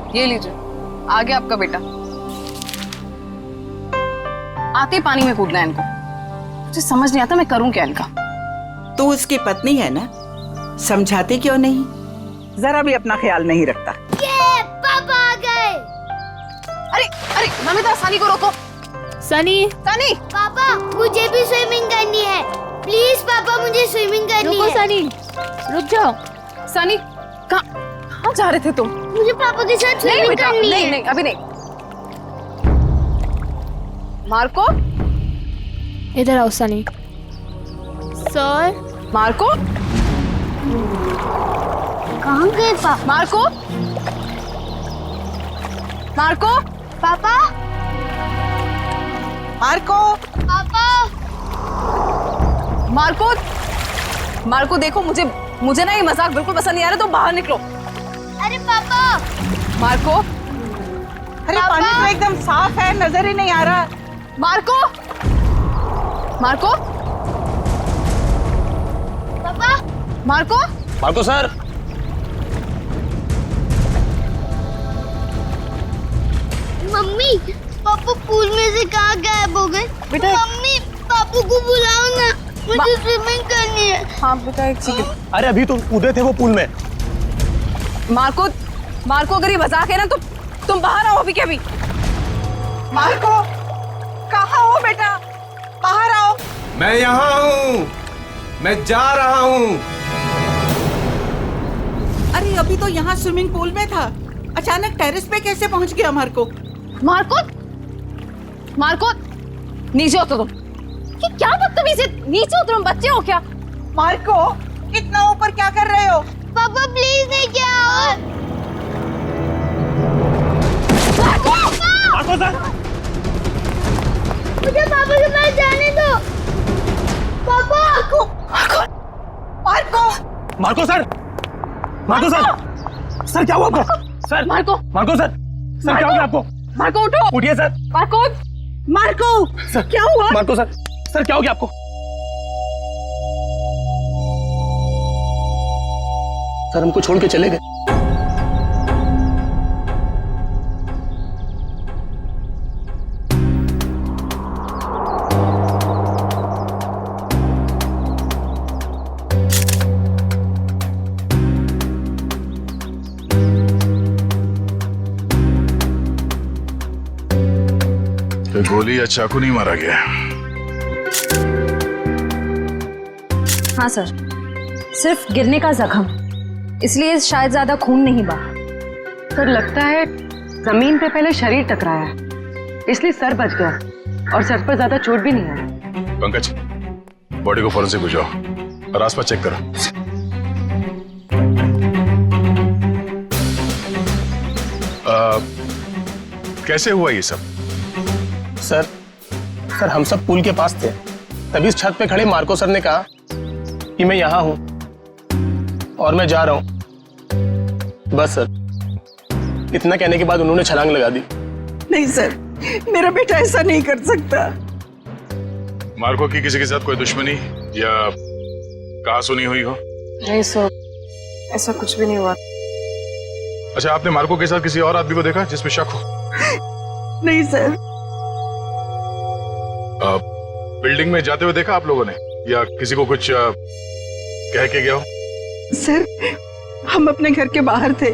ये लीजिए, आ गया आपका बेटा। आते ही पानी में कूदना है इनको। मुझे समझ नहीं आता मैं करूं क्या इनका। तू उसकी पत्नी है ना, समझाते क्यों नहीं? जरा भी अपना ख्याल नहीं रखता। ये पापा आ गए। अरे अरे नमिता, सनी को रोको। सनी, सनी, पापा मुझे भी स्विमिंग करनी है। प्लीज पापा, मुझे स्विमिंग करनी रुको है। सनी, रुक जाओ। सनी, कहाँ जा रहे थे तुम? मुझे पापा के साथ नहीं स्विमिंग बेटा, करनी नहीं है। नहीं, अभी नहीं। मार्को, इधर आओ सनी। सर, मार्को, कहाँ गए पापा? मार्को, मार्को, पापा, मार्को, पापा, मार्को, मार्को देखो, मुझे ना ये मजाक बिल्कुल पसंद नहीं आ रहा, तो बाहर निकलो। अरे पापा, मार्को, अरे पानी तो एकदम साफ है, नजर ही नहीं आ रहा। मार्को, मार्को, पापा, मार्को, मार्को सर। मम्मी, पापा पूल में से कहाँ गायब हो गए? बेटा, मम्मी, पापू को बुलाओ ना, मुझे स्विमिंग करनी है। हाँ बेटा, एक सेकंड। अरे अभी तो कूदे थे वो पूल में। मार्को, मार्को अगर ये मजाक है ना तो तुम बाहर आओ अभी के अभी। मार्को, कहाँ हो बेटा? बाहर आओ। मैं यहाँ हूँ, मैं जा रहा हूँ। अरे अभी तो यहाँ स्विमिंग पूल में था, अचानक टेरेस पे कैसे पहुँच गया मार्को? मार्को, मार्को, नीचे उतरो तुम। ये क्या बदतमीजी है? नीचे उतरो, बच्चे हो क्या? मार्को, इतना ऊपर क्या कर रहे हो? पापा प्लीज नहीं क्या मार्को, मार्को सर, मुझे पापा के पास जाने दो। पापा, Marco, Marco, Marco sir, Marco sir, sir क्या हुआ आपको? Sir, Marco, Marco sir, sir क्या हो गया आपको? मार्को उठो। उठिए सर। मार्को, मार्को, सर क्या हुआ? मार्को सर, सर क्या हो गया आपको? सर हमको छोड़ के चले गए। तो गोली या चाकू नहीं मारा गया? हाँ सर, सिर्फ गिरने का जख्म, इसलिए शायद ज्यादा खून नहीं बहा। सर लगता है जमीन पे पहले शरीर टकराया है, इसलिए सर बच गया और सर पर ज्यादा चोट भी नहीं आई। पंकज, बॉडी को फॉरेंसिक भिजवाओ और आसपास चेक करो। कैसे हुआ ये सब? सर, सर हम सब पुल के पास थे, तभी इस छत पे खड़े मार्को सर ने कहा कि मैं यहाँ हूँ और मैं जा रहा हूँ। बस सर, इतना कहने के बाद उन्होंने छलांग लगा दी। नहीं सर, मेरा बेटा ऐसा नहीं कर सकता। मार्को की किसी के साथ कोई दुश्मनी या कहा सुनी हुई हो? नहीं सर, ऐसा कुछ भी नहीं हुआ। अच्छा, आपने मार्को के साथ किसी और आदमी को देखा जिसमें शक हो? नहीं सर। बिल्डिंग में जाते हुए देखा आप लोगों ने, या किसी को कुछ कह के गया हो? सर, हम अपने घर के बाहर थे,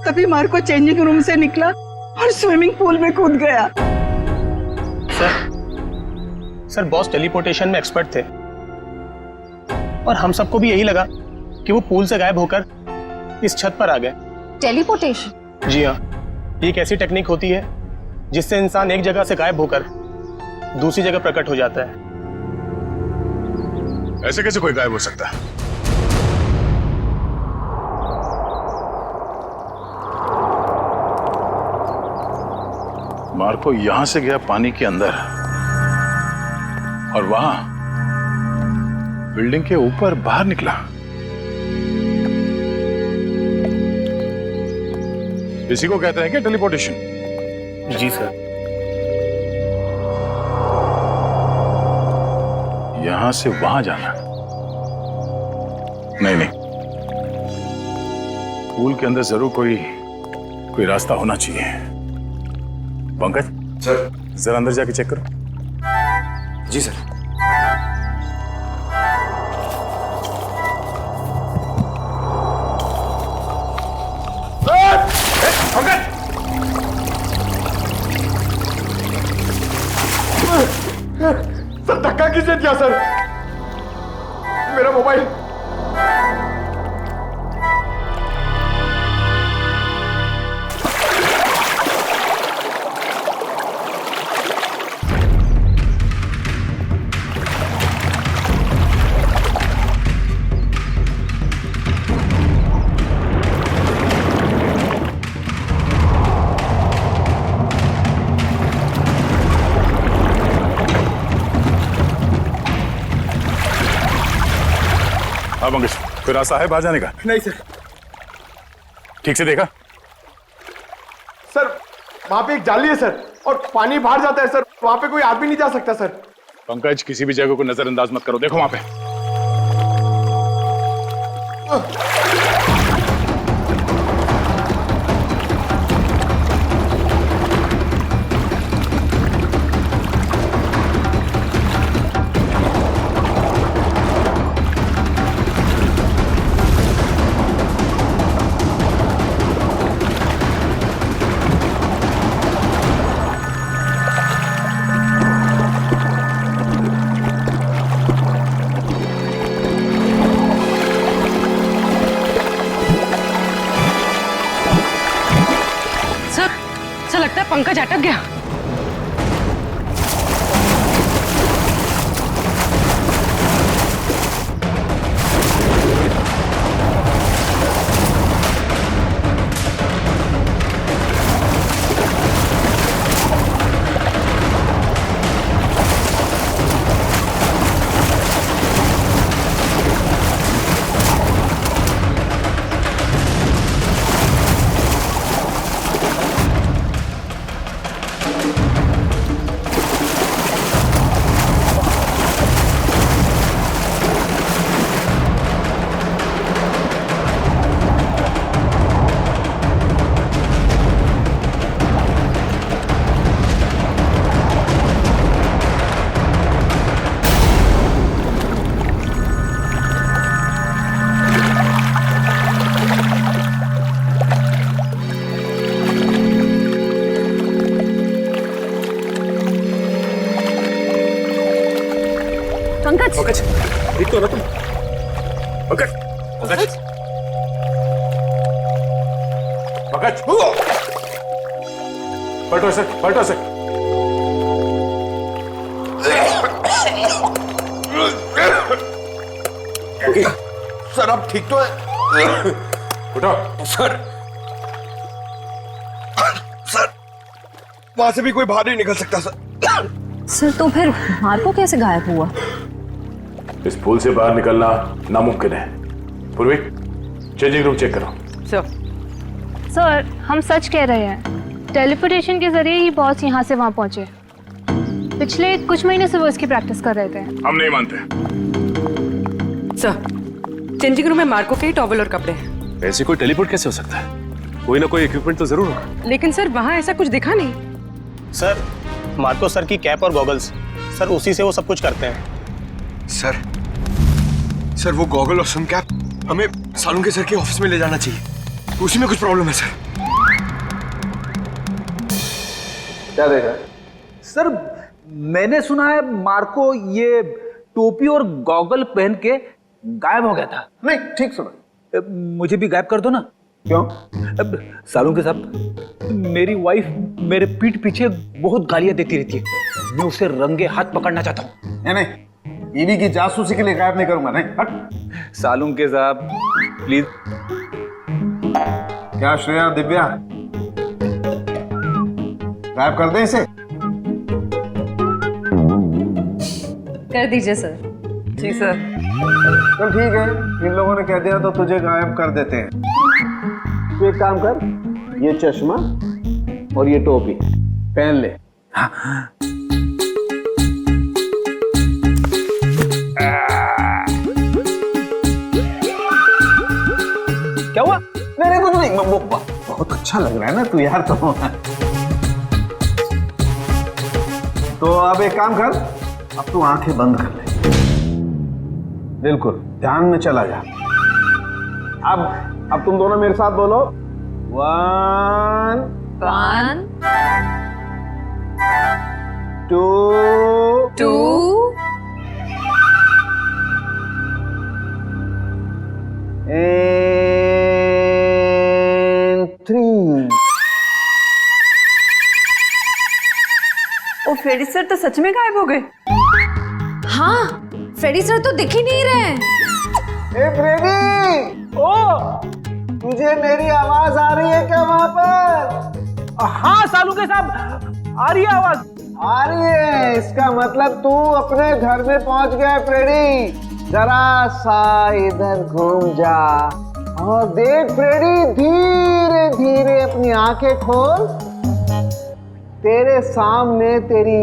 तभी मार्को चेंजिंग रूम से निकला और स्विमिंग पूल में कूद गया। सर बॉस टेलीपोर्टेशन में एक्सपर्ट थे और हम सबको भी यही लगा कि वो पूल से गायब होकर इस छत पर आ गए। टेलीपोर्टेशन? जी हाँ, ये एक ऐसी टेक्निक होती है जिससे इंसान एक जगह से गायब होकर दूसरी जगह प्रकट हो जाता है। ऐसे कैसे कोई गायब हो सकता है? मार्को यहां से गया पानी के अंदर और वहां बिल्डिंग के ऊपर बाहर निकला। इसी को कहते हैं क्या टेलीपोर्टेशन? जी सर। यहां से वहां जाना? नहीं नहीं, पूल के अंदर जरूर कोई कोई रास्ता होना चाहिए। पंकज सर। जरा अंदर जाके चेक करो। जी सर। पंकज! सर धक्का किसने दिया सर? मेरा मोबाइल। हाँ पंकज, कोई रास्ता है बाहर जाने का? नहीं सर। ठीक से देखा? सर वहां पे एक जाली है सर, और पानी बाहर जाता है सर, वहां पे कोई आदमी नहीं जा सकता सर। पंकज, किसी भी जगह को नजरअंदाज मत करो, देखो वहां पे। सर लगता है पंकज अटक गया। पंकज, पंकज, ठीक तो हो ना तुम? पंकज, पंकज, पंकज, पलटो सर, पलटो सर। सर अब ठीक तो है? उठो। सर वहां से भी कोई बाहर नहीं निकल सकता सर। सर तो फिर मार्को कैसे गायब हुआ? इस पुल से बाहर निकलना नामुमकिन है। पूर्वी, चेंजिंग रूम चेक करो। सर, हम सच कह रहे हैं। टेलीपोर्टेशन के जरिए ही बॉस यहाँ से वहाँ पहुँचे। पिछले कुछ महीने से वो इसकी प्रैक्टिस कर रहे थे। हम नहीं मानते। सर चेंजिंग रूम में मार्को के ही टॉवल और कपड़े हैं। ऐसे कोई टेलीपोर्ट कैसे हो सकता है? कोई ना कोई इक्विपमेंट तो जरूर होगा। लेकिन सर वहाँ ऐसा कुछ दिखा नहीं। सर, मार्को सर की कैप और गॉगल्स, सर उसी से वो सब कुछ करते हैं। सर वो गॉगल और सन कैप हमें सालून के सर के ऑफिस में ले जाना चाहिए, उसी में कुछ प्रॉब्लम है सर। क्या देख रहा है? सर मैंने सुना है मार्को ये टोपी और गॉगल पहन के गायब हो गया था। नहीं, ठीक सुना। मुझे भी गायब कर दो ना। क्यों? सालों के साथ मेरी वाइफ मेरे पीठ पीछे बहुत गालियां देती रहती है। मैं उसे रंगे हाथ पकड़ना चाहता हूँ। नहीं, बीवी की जासूसी के लिए गायब नहीं करूंगा। नहीं, हट। सालों के साथ प्लीज। क्या श्रेया, दिव्या, गायब कर दें इसे? कर दीजिए सर। जी सर। चल ठीक है, इन लोगों ने कह दिया तो तुझे गायब कर देते हैं। तू एक काम कर, ये चश्मा और ये टोपी पहन ले। क्या हुआ? नहीं कुछ नहीं, बहुत अच्छा लग रहा है ना तू यार तो अब एक काम कर, अब तू आंखें बंद कर ले, बिल्कुल ध्यान में चला जा। अब तुम दोनों मेरे साथ बोलो, 1 2 and 3। ओ फ्रेडी सर तो सच में गायब हो गए। हाँ, फ्रेडी सर तो दिख ही नहीं रहे हैं। ए फ्रेडी, ओ तुझे मेरी आवाज आ रही है क्या वहां पर? हाँ सालू के साहब, आ रही है आवाज। आ रही है, इसका मतलब तू अपने घर में पहुंच गया फ्रेडी। जरा सा इधर घूम जा और देख फ्रेडी, धीरे धीरे अपनी आंखें खोल, तेरे सामने तेरी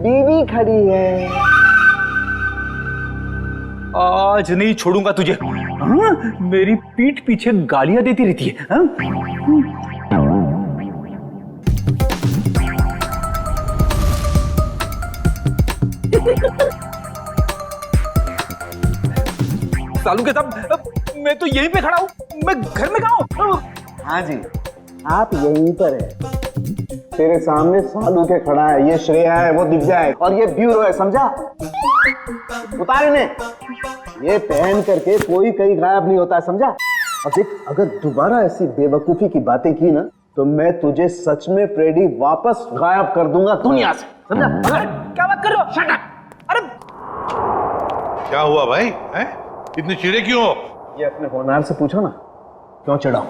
बीवी खड़ी है। आज नहीं छोड़ूंगा तुझे। हाँ? मेरी पीठ पीछे गालियां देती रहती है। हाँ? सालू के साहब, मैं तो यहीं पे खड़ा हूँ, मैं घर में कहाँ हूँ? हाँ जी, आप यहीं पर है। तेरे सामने सालू के खड़ा है, ये श्रेया है, वो दिव्या है और ये ब्यूरो है, समझा? उतार इन्हें। ये पहन करके कोई कहीं गायब नहीं होता है, समझा? और देख, अगर दोबारा ऐसी बेवकूफी की बातें की ना तो मैं तुझे सच में फ्रेडी वापस गायब कर दूंगा दुनिया से, समझा? क्या बात कर रहे हो? Shut up! अरे क्या हुआ भाई? हैं? इतने चिड़े क्यों हो? ये अपने होनहार से पूछो ना, क्यों चिढ़ाऊं?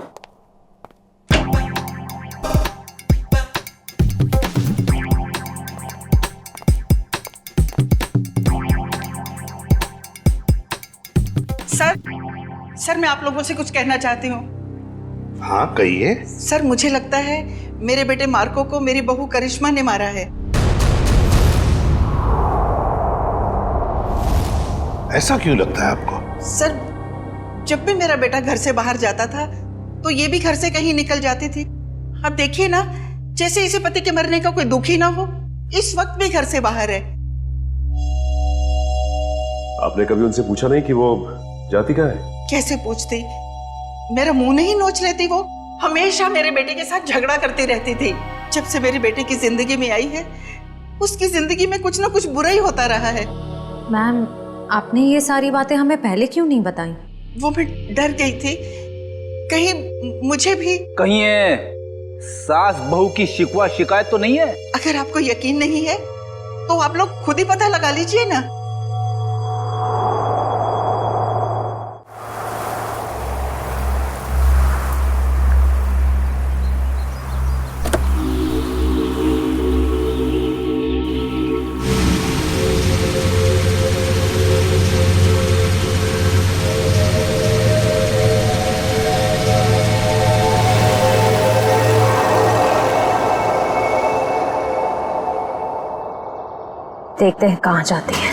सर मैं आप लोगों से कुछ कहना चाहती हूँ। हाँ कहिए। सर मुझे लगता है मेरे बेटे मार्को को मेरी बहू करिश्मा ने मारा है। ऐसा क्यों लगता है आपको? सर जब भी मेरा बेटा घर से बाहर जाता था तो ये भी घर से कहीं निकल जाती थी। अब देखिए ना, जैसे इसे पति के मरने का कोई दुख ही ना हो, इस वक्त भी घर से बाहर है। आपने कभी उनसे पूछा नहीं कि वो जाती कहाँ है? कैसे पूछती, मेरा मुंह नहीं नोच लेती। वो हमेशा मेरे बेटे के साथ झगड़ा करती रहती थी। जब से मेरे बेटे की जिंदगी में आई है, उसकी जिंदगी में कुछ ना कुछ बुरा ही होता रहा है। मैम, आपने ये सारी बातें हमें पहले क्यों नहीं बताई? वो मैं डर गई थी, कहीं मुझे भी कहीं है सास बहू की शिकवा शिकायत तो नहीं है? अगर आपको यकीन नहीं है तो आप लोग खुद ही पता लगा लीजिए ना। देखते हैं कहाँ जाती है।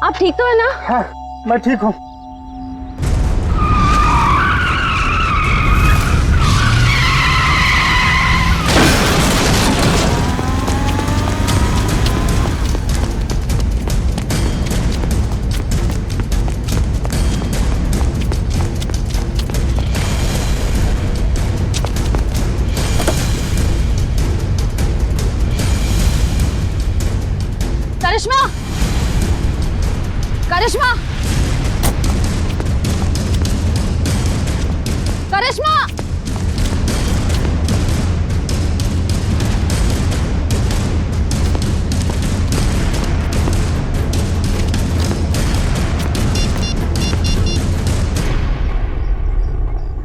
आप ठीक तो है ना? हाँ मैं ठीक हूँ। करिश्मा, करिश्मा, करिश्मा,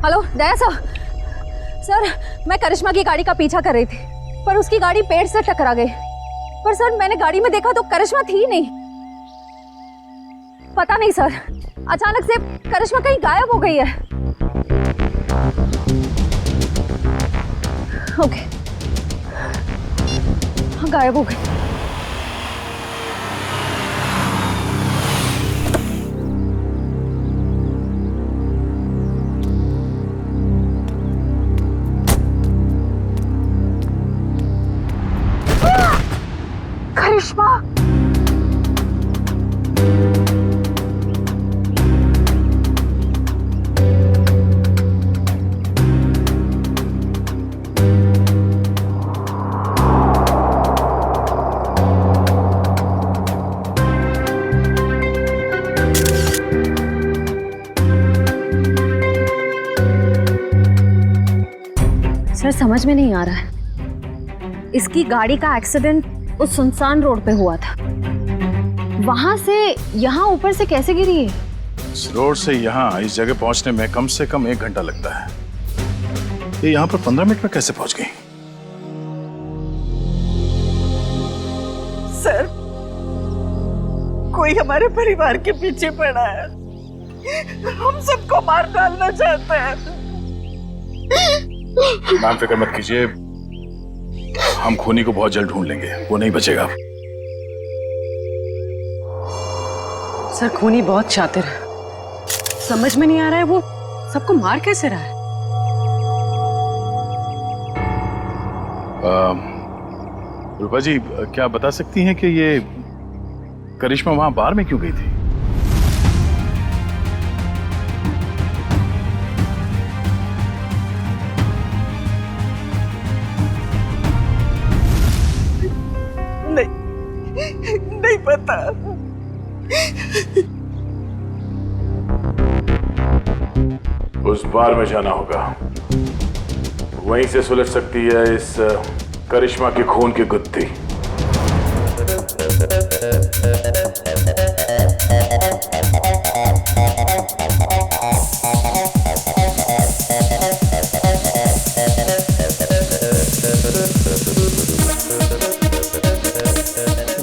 हेलो दया सर, मैं करिश्मा की गाड़ी का पीछा कर रही थी पर उसकी गाड़ी पेड़ से टकरा गई। पर सर मैंने गाड़ी में देखा तो करिश्मा थी नहीं। पता नहीं सर, अचानक से करिश्मा कहीं गायब हो गई है। ओके, हाँ गायब हो गई। करिश्मा, सर समझ में नहीं आ रहा है। इसकी गाड़ी का एक्सीडेंट उस सुनसान रोड पे हुआ था, वहां से यहाँ ऊपर से कैसे गिरी है? इस रोड से यहाँ इस जगह पहुंचने में कम से कम 1 घंटा लगता है। ये यहाँ पर 15 मिनट में कैसे पहुंच गई? सर कोई हमारे परिवार के पीछे पड़ा है, हम सबको मार डालना चाहता है। मैम फिक्र मत कीजिए, हम खूनी को बहुत जल्द ढूंढ लेंगे, वो नहीं बचेगा। सर खूनी बहुत शातिर है, समझ में नहीं आ रहा है वो सबको मार कैसे रहा है। रूपा जी क्या बता सकती हैं कि ये करिश्मा वहां बार में क्यों गई थी? नहीं पता। उस बार में जाना होगा, वहीं से सुलझ सकती है इस करिश्मा के खून की गुत्थी।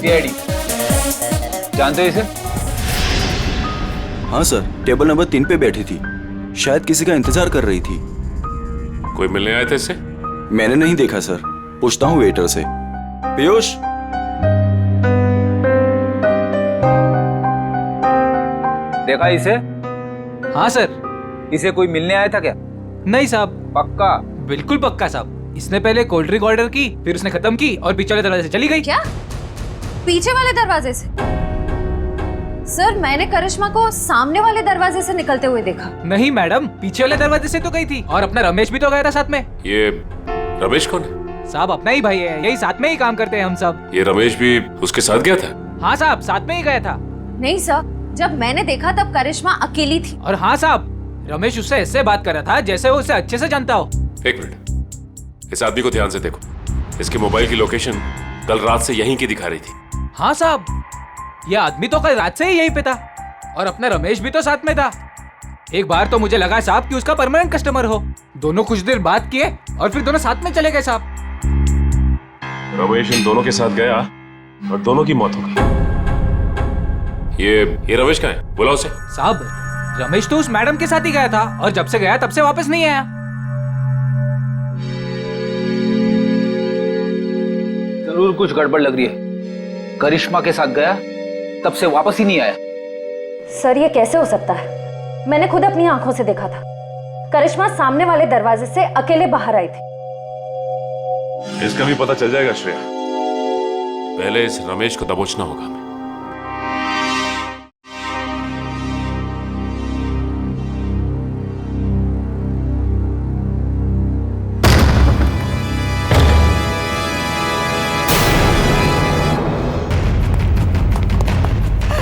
डैडी जानते हो इसे? हाँ सर, टेबल नंबर 3 पे बैठी थी, शायद किसी का इंतजार कर रही थी। कोई मिलने आए थे इससे? मैंने नहीं देखा सर, पूछता हूँ वेटर से। पीयूष, देखा इसे? हाँ सर, इसे कोई मिलने आया था क्या? नहीं साहब। पक्का? बिल्कुल पक्का साहब। इसने पहले कोल्ड ड्रिंक ऑर्डर की, फिर उसने खत्म की और पीछे वाले दरवाजे से चली गई। क्या? पीछे वाले दरवाजे से? सर मैंने करिश्मा को सामने वाले दरवाजे से निकलते हुए देखा। नहीं मैडम, पीछे वाले दरवाजे से तो गई थी, और अपना रमेश भी तो गया था साथ में। ये रमेश कौन है? साहब अपना ही भाई है, यही साथ में ही काम करते हैं हम सब। ये रमेश भी उसके साथ गया था? हाँ साहब, साथ में ही गया था। नहीं सर, जब मैंने देखा तब करिश्मा अकेली थी। और हाँ साहब, रमेश उससे ऐसे बात कर रहा था जैसे वो उसे अच्छे से जानता हो। 1 मिनट, इस आदमी को ध्यान से देखो। इसके मोबाइल की लोकेशन कल रात से यहीं की दिखा रही थी। हाँ साहब, ये आदमी तो कल रात से ही यहीं पे था, और अपना रमेश भी तो साथ में था। एक बार तो मुझे लगा साहब कि उसका परमानेंट कस्टमर हो। दोनों कुछ देर बात किए और फिर दोनों साथ में चले गए साहब। रमेश इन दोनों के साथ गया और दोनों की मौत हो गई। ये रमेश कहाँ है? बुलाओ उसे। साहब रमेश तो उस मैडम के साथ ही गया था, और जब से गया तब से वापस नहीं आया। जरूर कुछ गड़बड़ लग रही है। करिश्मा के साथ गया तब से वापस ही नहीं आया। सर ये कैसे हो सकता है? मैंने खुद अपनी आंखों से देखा था। करिश्मा सामने वाले दरवाजे से अकेले बाहर आई थी। इसका भी पता चल जाएगा श्रेया। पहले इस रमेश को दबोचना होगा हमें।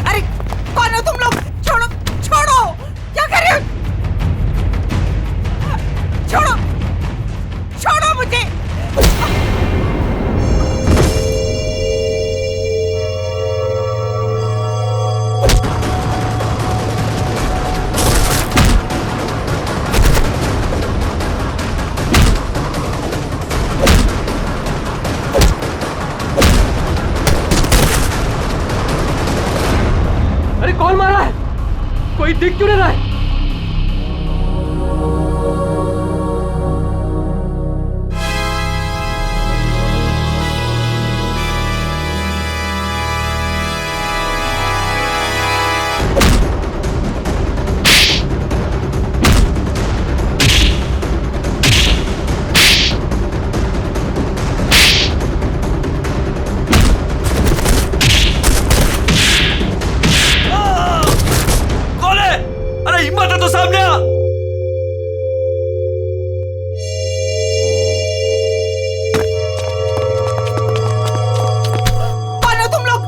अरे कौन हो तुम लोग? छोड़ो छोड़ो, क्या कर रहे हो? छोड़ो छोड़ो मुझे। अरे कौन मारा है? कोई दिख क्यों नहीं रहा है? कौन हो तुम लोग?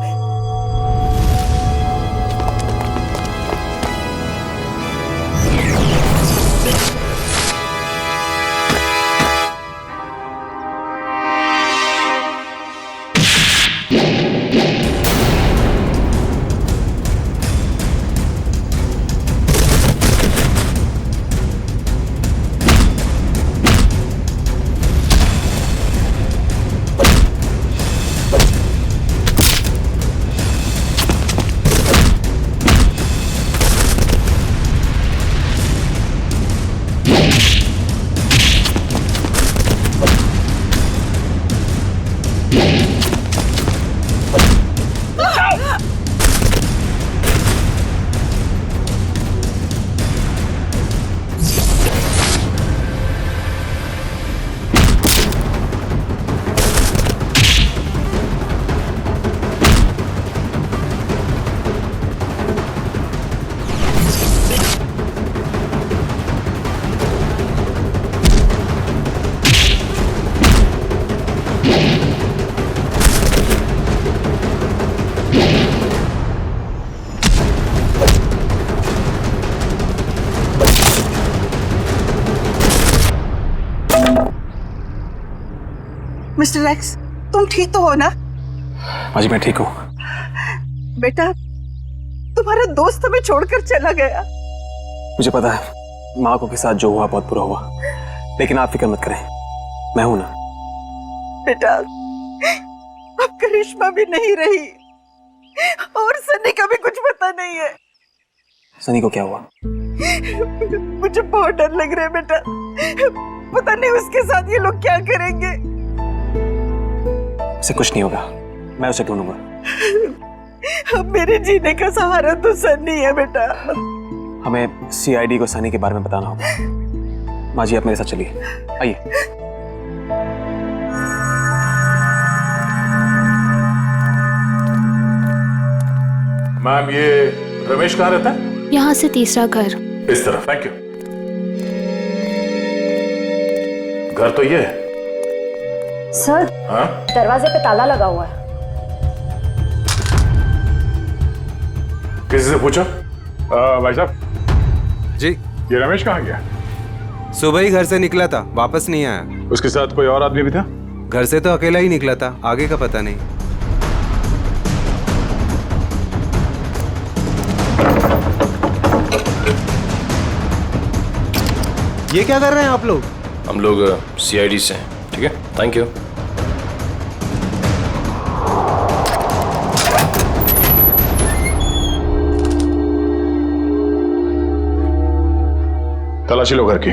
मिस्टर एक्स, तुम ठीक तो हो ना? माँ जी मैं ठीक हूँ। बेटा, तुम्हारा दोस्त हमें छोड़कर चला गया। मुझे पता है माँ को के साथ जो हुआ बहुत बुरा हुआ, लेकिन आप फिक्र मत करें, मैं हूं ना। बेटा, अब करिश्मा भी नहीं रही और सनी का भी कुछ पता नहीं है। सनी को क्या हुआ? मुझे बहुत डर लग रहा है बेटा, पता नहीं उसके साथ ये लोग क्या करेंगे। उसे कुछ नहीं होगा, मैं उसे ढूंढूंगा। अब मेरे जीने का सहारा तो सनी है बेटा। हमें सीआईडी को सनी के बारे में बताना होगा। माँ जी आप मेरे साथ चलिए, आइए। मैम ये रमेश कहाँ रहता है? यहाँ से तीसरा घर। इस तरफ। Thank you. घर तो ये है। सर हाँ? दरवाजे पे ताला लगा हुआ है। किसी से पूछो? भाई साहब जी, ये रमेश कहाँ गया? सुबह ही घर से निकला था, वापस नहीं आया। उसके साथ कोई और आदमी भी था? घर से तो अकेला ही निकला था, आगे का पता नहीं। ये क्या कर रहे हैं आप लोग? हम लोग सीआईडी से हैं। ठीक है, थैंक यू। तलाशी लो घर की।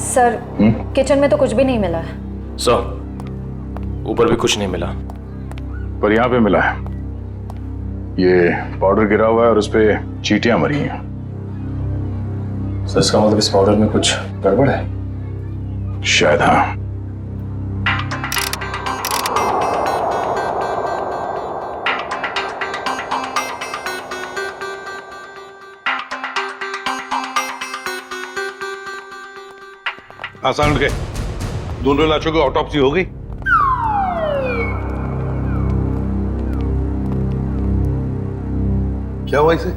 सर किचन में तो कुछ भी नहीं मिला है। सर ऊपर भी कुछ नहीं मिला, पर यहाँ पे मिला है। ये पाउडर गिरा हुआ है और उस पे चींटियां मरी हैं। सर इसका मतलब इस पाउडर में कुछ गड़बड़ है? शायद हाँ। आसान उठ गए, दोनों लाशों की ऑटोप्सी हो गई। क्या हुआ इसे?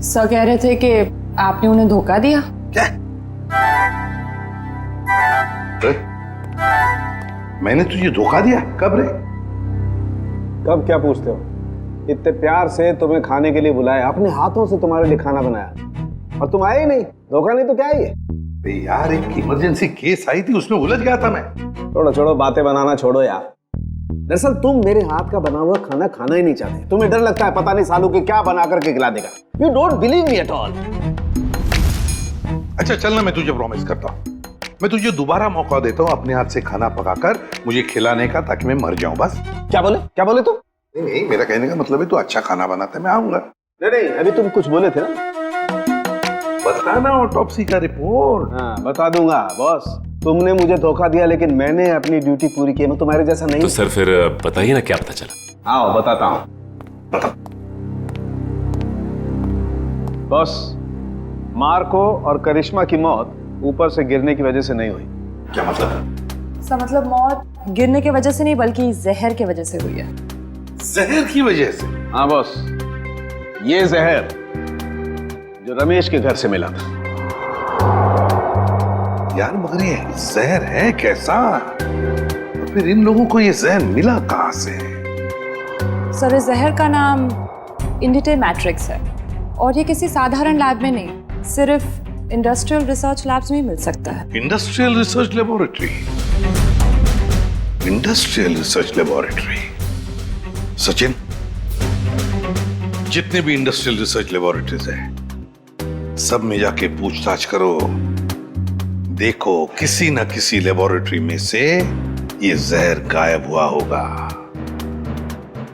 सर कह रहे थे कि आपने उन्हें धोखा दिया। क्या? मैंने तुझे धोखा दिया? कब रे? कब क्या पूछते हो? इतने प्यार से तुम्हें खाने के लिए बुलाया, अपने हाथों से तुम्हारे लिए खाना बनाया और तुम आए ही नहीं। धोखा नहीं तो क्या है ये? यार एक इमरजेंसी केस आई थी, उसमें उलझ गया था मैं। छोड़ो छोड़ो, बातें बनाना छोड़ो यार। दरअसल तुम मेरे हाथ का बना हुआ खाना खाना ही नहीं चाहते। तुम्हें डर लगता है पता नहीं सालू के क्या बना करके खिला देगा। You don't believe me at all. अच्छा चल ना, मैं तुझे प्रॉमिस करता हूँ, मैं तुझे दोबारा मौका देता हूँ अपने हाथ से खाना पकाकर मुझे खिलाने का, ताकि मैं मर जाऊं बस। क्या बोले तुम? नहीं, मेरा कहने का मतलब है तू अच्छा खाना बनाता है, मैं आऊंगा। नहीं, अभी तुम कुछ बोले थे ना। बताना ऑटोप्सी का रिपोर्ट। हाँ बता दूंगा बॉस। तुमने मुझे धोखा दिया लेकिन मैंने अपनी ड्यूटी पूरी की। मैं तुम्हारे जैसा नहीं। तो सर फिर बताइए ना क्या पता चला। आओ बताता हूँ। बॉस, मार्को और करिश्मा की मौत ऊपर से गिरने की वजह से नहीं हुई। क्या मतलब? इसका मतलब मौत गिरने की वजह से नहीं बल्कि जहर की वजह से हुई है। जहर की वजह से? हाँ बॉस, ये जहर जो रमेश के घर से मिला था। यार मगर ये जहर है कैसा? तो फिर इन लोगों को ये जहर मिला कहां से? सर इस जहर का नाम इंडिटे मैट्रिक्स है और ये किसी साधारण लैब में नहीं, सिर्फ इंडस्ट्रियल रिसर्च लैब्स में ही मिल सकता है। Industrial research laboratory? Industrial research laboratory. Sachin, जितने भी इंडस्ट्रियल रिसर्च लेबोरेटरीज हैं सब में जाके पूछताछ करो। देखो किसी न किसी लेबोरेटरी में से ये जहर गायब हुआ होगा।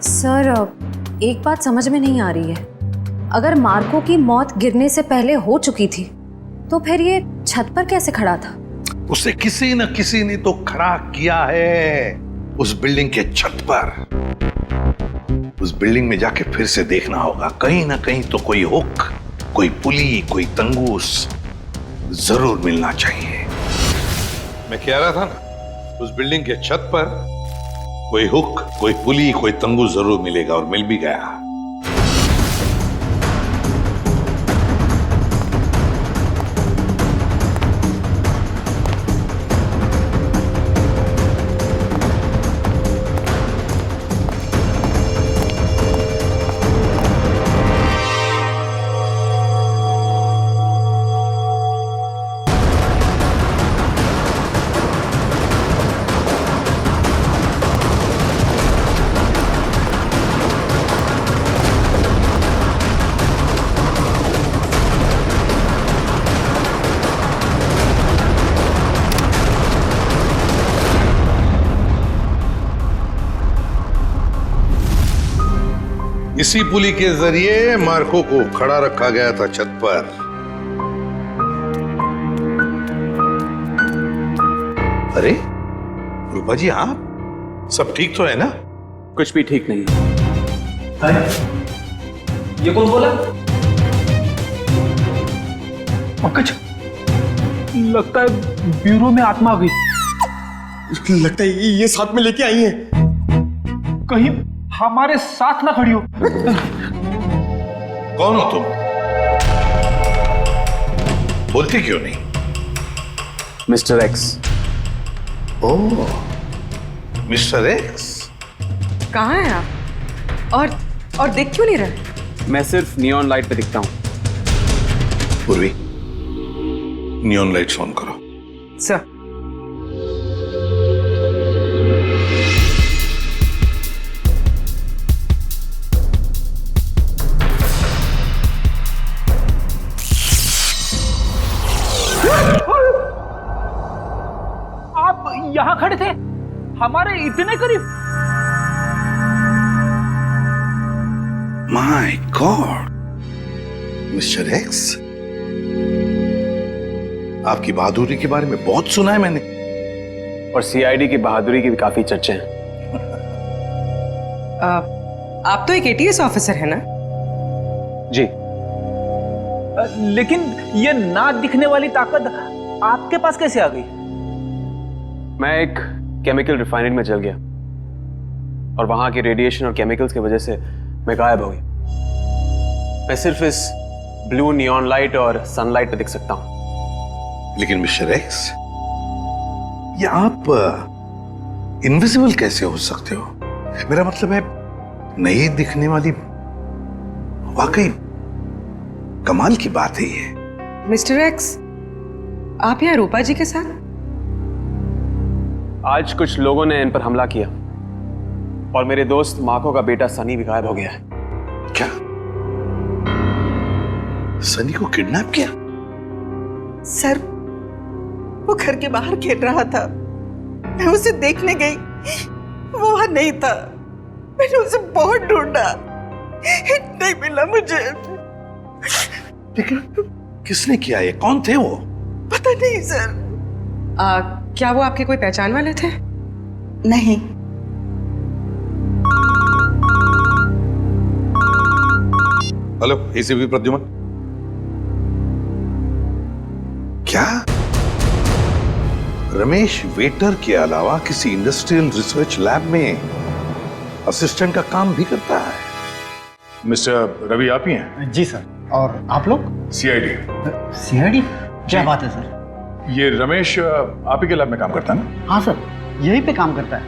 सर एक बात समझ में नहीं आ रही है। अगर मार्को की मौत गिरने से पहले हो चुकी थी तो फिर ये छत पर कैसे खड़ा था? उसे किसी न किसी ने तो खड़ा किया है उस बिल्डिंग के छत पर। उस बिल्डिंग में जाके फिर से देखना होगा, कहीं ना कहीं तो कोई हुक, कोई पुली, कोई तंगूस जरूर मिलना चाहिए। मैं कह रहा था ना, उस बिल्डिंग के छत पर कोई हुक, कोई पुली, कोई तंगूस जरूर मिलेगा, और मिल भी गया। इसी पुली के जरिए मार्को को खड़ा रखा गया था छत पर। अरे रूपा जी, आप सब ठीक तो है ना? कुछ भी ठीक नहीं है। ये कौन बोला? पंकज, लगता है ब्यूरो में आत्मा आ गई। लगता है ये साथ में लेके आई हैं। कहीं हमारे साथ ना खड़ी हो। कौन हो तुम? बोलते क्यों नहीं? Mister X. Oh, mister X. कहाँ हैं आप? और देख क्यों नहीं रहे? मैं सिर्फ नियॉन लाइट पे दिखता हूँ। पूर्वी, नियॉन लाइट ऑन करो। सर। यहाँ खड़े थे, हमारे इतने करीब। माय गॉड, मिस्टर एक्स, आपकी बहादुरी के बारे में बहुत सुना है मैंने। और सीआईडी की बहादुरी की भी काफी चर्चे हैं। आप तो एक एटीएस ऑफिसर है ना? जी। लेकिन ये ना दिखने वाली ताकत आपके पास कैसे आ गई? मैं एक केमिकल रिफाइनरी में चल गया और वहां के रेडिएशन और केमिकल्स की वजह से मैं गायब हो गया। मैं सिर्फ इस ब्लू नियॉन लाइट और सनलाइट पे दिख सकता हूं। लेकिन मिस्टर एक्स, ये आप इनविजिबल कैसे हो सकते हो? मेरा मतलब है, नहीं दिखने वाली वाकई कमाल की बात है ये। मिस्टर एक्स, आप यहाँ रूपा जी के साथ? आज कुछ लोगों ने इन पर हमला किया और मेरे दोस्त मार्को का बेटा सनी भी गायब हो गया है। क्या? सनी को किडनैप किया? सर, वो घर के बाहर खेल रहा था, मैं उसे देखने गई, वो वहां नहीं था। मैंने उसे बहुत ढूंढा, नहीं मिला मुझे। लेकिन किसने किया ये? कौन थे वो? पता नहीं सर। क्या वो आपके कोई पहचान वाले थे? नहीं। Hello, ACP Pradyuman. क्या रमेश वेटर के अलावा किसी इंडस्ट्रियल रिसर्च लैब में असिस्टेंट का काम भी करता है? मिस्टर रवि आप ही हैं? जी सर। और आप लोग? सीआईडी। सीआईडी? क्या बात है सर? ये रमेश आप ही के लैब में काम करता है ना? हाँ सर, यहीं पे काम करता है,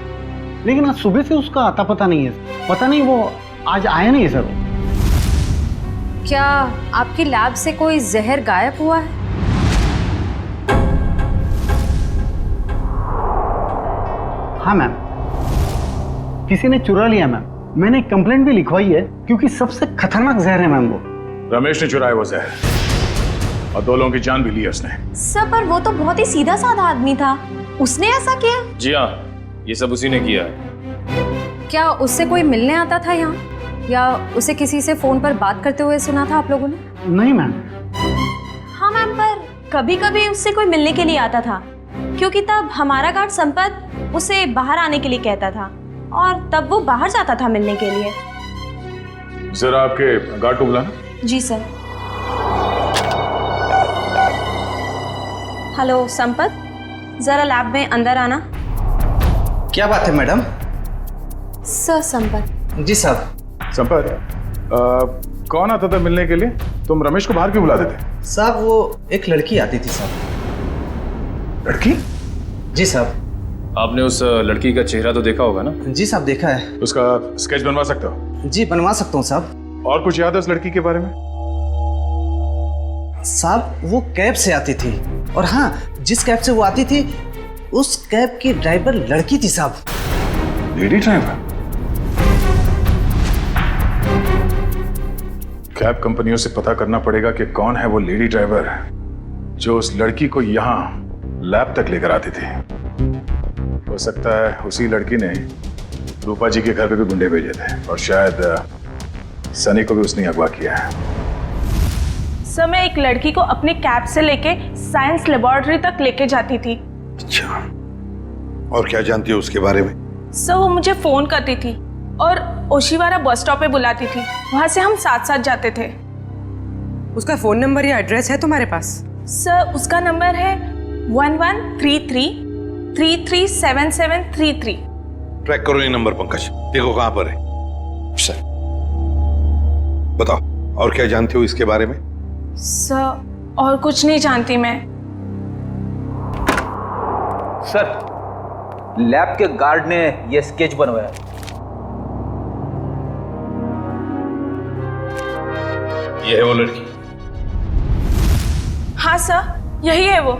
लेकिन आज सुबह से उसका आता पता नहीं है। पता नहीं वो आज आया नहीं है सर। क्या आपकी लैब से कोई जहर गायब हुआ है? हाँ मैम, किसी ने चुरा लिया मैम। मैंने एक कंप्लेंट भी लिखवाई है, क्योंकि सबसे खतरनाक जहर है मैम वो। रमेश ने चुराया वो जहर और 2 लोगों की जान भी ली है उसने। सर, पर वो तो बहुत ही सीधा साधा आदमी था, उसने ऐसा किया? जी हाँ, ये सब उसी ने किया है। क्या उससे कोई मिलने आता था यहाँ, या उसे किसी से फोन पर बात करते हुए सुना था आप लोगों ने? नहीं मैम। हाँ मैम, पर कभी कभी उससे कोई मिलने के लिए आता था, क्योंकि तब हमारा गार्ड संपत उसे बाहर आने के लिए कहता था और तब वो बाहर जाता था मिलने के लिए। जरा आपके गार्ड को बुलाना। जी सर। हेलो संपत, जरा लैब में अंदर आना। क्या बात है मैडम? सर संपत। जी साहब। संपत, कौन आता था मिलने के लिए? तुम रमेश को बाहर क्यों बुला देते? साहब, वो एक लड़की आती थी साहब। लड़की? जी साहब। आपने उस लड़की का चेहरा तो देखा होगा ना? जी साहब, देखा है। उसका स्केच बनवा सकते हो? जी बनवा सकता हूँ साहब। और कुछ याद है उस लड़की के बारे में? साहब, वो कैब से आती थी, और हाँ, जिस कैब से वो आती थी उस कैब की ड्राइवर लड़की थी साहब। Lady driver? कैब कंपनियों से पता करना पड़ेगा कि कौन है वो लेडी ड्राइवर जो उस लड़की को यहाँ लैब तक लेकर आती थी। हो सकता है उसी लड़की ने रूपा जी के घर पे भी गुंडे भेजे थे, और शायद सनी को भी उसने अगवा किया है। सर, मैं एक लड़की को अपने कैब से लेके साइंस लेबोरेटरी तक लेके जाती थी। अच्छा, और क्या जानती हो उसके बारे में? सर, वो मुझे फोन करती थी और ओशिवारा बस स्टॉप पे बुलाती थी, वहां से हम साथ साथ जाते थे। उसका फोन नंबर या एड्रेस है तुम्हारे पास? सर, उसका नंबर है 1133 337733। ट्रैक करो ये नंबर पंकज, देखो कहां पर है। सर बताओ, और क्या जानते हो इसके बारे में? सर, और कुछ नहीं जानती मैं। सर, लैब के गार्ड ने ये स्केच बनवाया। ये है वो लड़की? हाँ सर, यही है वो।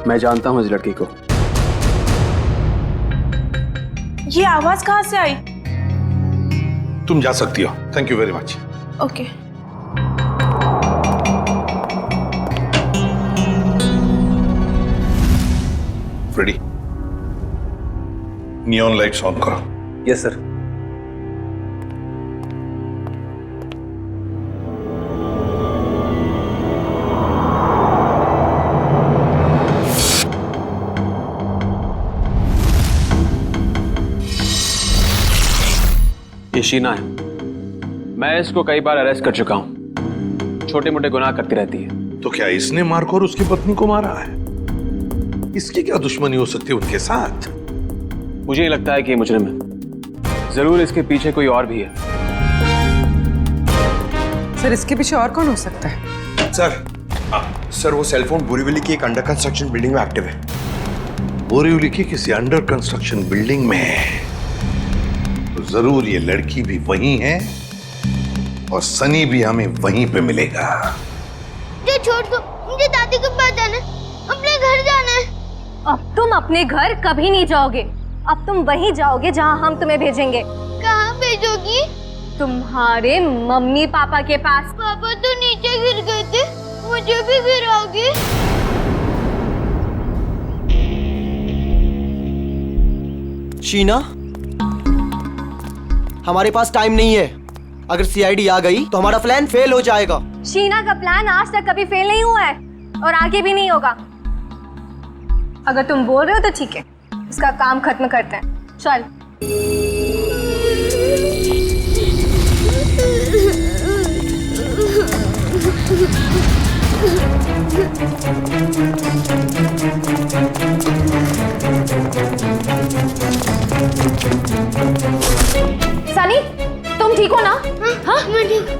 मैं जानता हूँ इस लड़की को। ये आवाज कहाँ से आई? तुम जा सकती हो। Thank you very much. Okay. Freddy, neon lights on करो। Yes sir. ये शीना है। मैं इसको कई बार अरेस्ट कर चुका हूं। छोटे मोटे गुनाह करती रहती है। तो क्या इसने मार्को और उसकी पत्नी को मारा है? इसकी क्या दुश्मनी हो सकती है उनके साथ? मुझे ये लगता है कि ये मुजरिम है। जरूर इसके पीछे कोई और भी है। सर इसके पीछे और कौन हो सकता है? सर वो सेलफोन बोरीवली की एक अंडर कंस्ट्रक्शन बिल्डिंग में एक्टिव है। बोरीवली की किसी अंडर कंस्ट्रक्शन बिल्डिंग में है तो जरूर ये लड़की भी वहीं है और सनी भी हमें वहीं पे मिलेगा। मुझे छोड़ दो, मुझे दादी के पास जाना है, अपने घर जाना है। अब तुम अपने घर कभी नहीं जाओगे। अब तुम वहीं जाओगे जहां हम तुम्हें भेजेंगे। कहाँ भेजोगी? तुम्हारे मम्मी पापा के पास। पापा तो नीचे गिर गए थे, मुझे भी गिराओगे? शीना, हमारे पास टाइम नहीं है। अगर सीआईडी आ गई तो हमारा प्लान फेल हो जाएगा। शीना का प्लान आज तक कभी फेल नहीं हुआ है और आगे भी नहीं होगा। अगर तुम बोल रहे हो तो ठीक है, इसका काम खत्म करते हैं। चल। सनी, तुम ठीक हो ना? हाँ, मैं ठीक।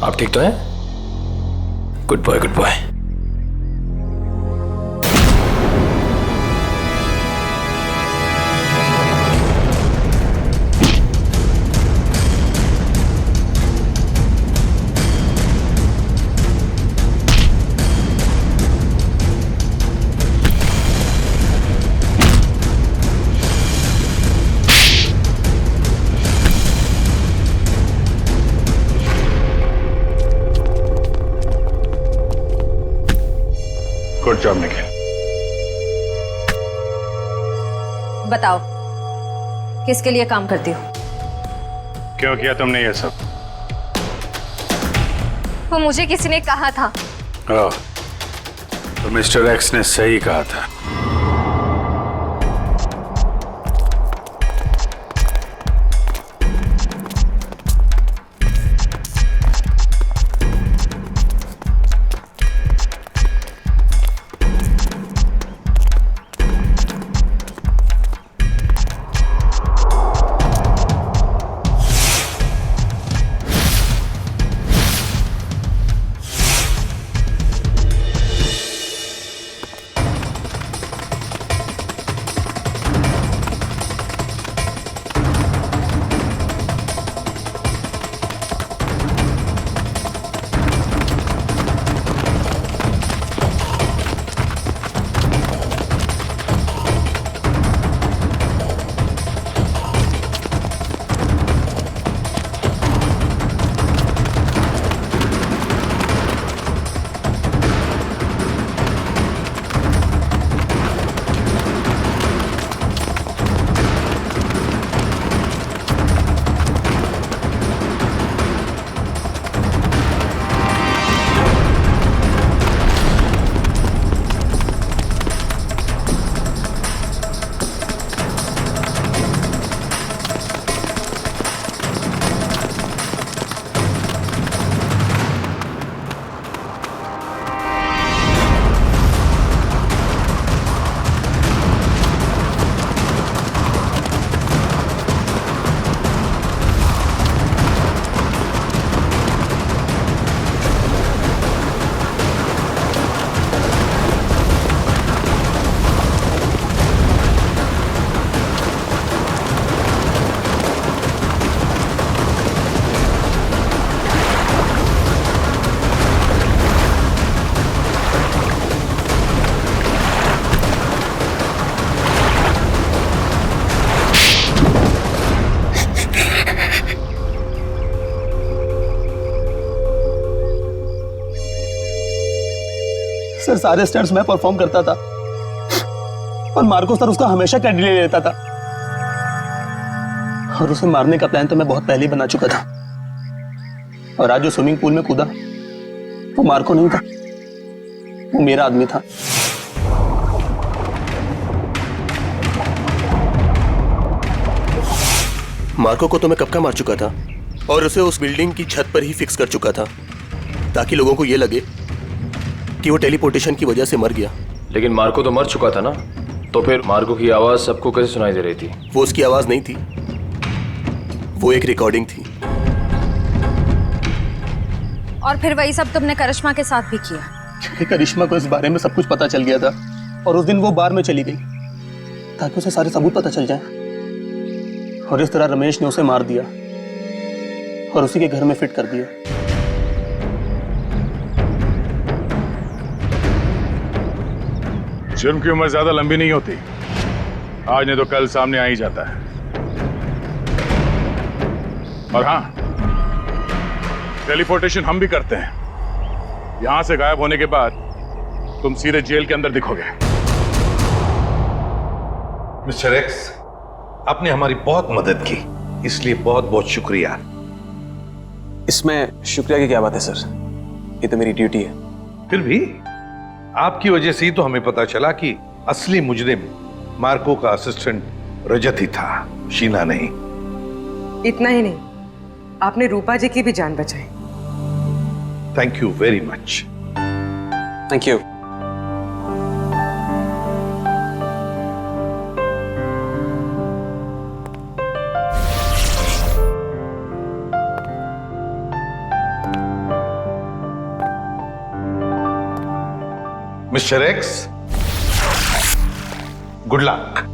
आप ठीक तो हैं? Good boy, good boy. Good job Nikhil. बताओ, किसके लिए काम करती हो? क्यों किया तुमने ये सब? वो मुझे किसी ने कहा था। तो मिस्टर एक्स ने सही कहा था। सर सारे स्टंट्स मैं परफॉर्म करता था और मार्को सर उसका हमेशा क्रेडिट ले लेता था। और उसे मारने का प्लान तो मैं बहुत पहले ही बना चुका था। और आज जो स्विमिंग पूल में कूदा वो मार्को नहीं था, वो मेरा आदमी था। मार्को को तो मैं कब का मार चुका था और उसे उस बिल्डिंग की छत पर ही फिक्स कर चुका था ताकि लोगों को यह लगे कि वो टेलीपोर्टेशन की वजह से मर गया। लेकिन मार्को तो मर चुका था ना, तो फिर मार्को की आवाज सबको कैसे सुनाई दे रही थी? वो उसकी आवाज नहीं थी, वो एक रिकॉर्डिंग थी। और फिर वही सब तुमने करिश्मा के साथ भी किया? क्योंकि करिश्मा को इस बारे में सब कुछ पता चल गया था और उस दिन वो बार में चली गई ताकि उसे सारे सबूत पता चल जाए। और इस तरह रमेश ने उसे मार दिया और उसी के घर में फिट कर दिया। जुर्म की उम्र ज्यादा लंबी नहीं होती, आज नहीं तो कल सामने आ ही जाता है। और हाँ, टेलीपोर्टेशन हम भी करते हैं। यहां से गायब होने के बाद तुम सीधे जेल के अंदर दिखोगे। मिस्टर एक्स, आपने हमारी बहुत मदद की, इसलिए बहुत बहुत शुक्रिया। इसमें शुक्रिया की क्या बात है सर, ये तो मेरी ड्यूटी है। फिर भी आपकी वजह से ही तो हमें पता चला कि असली मुजरिम मार्को का असिस्टेंट रजत ही था, शीना नहीं। इतना ही नहीं, आपने रूपा जी की भी जान बचाई। Thank you very much. Thank you. Mister x, good luck.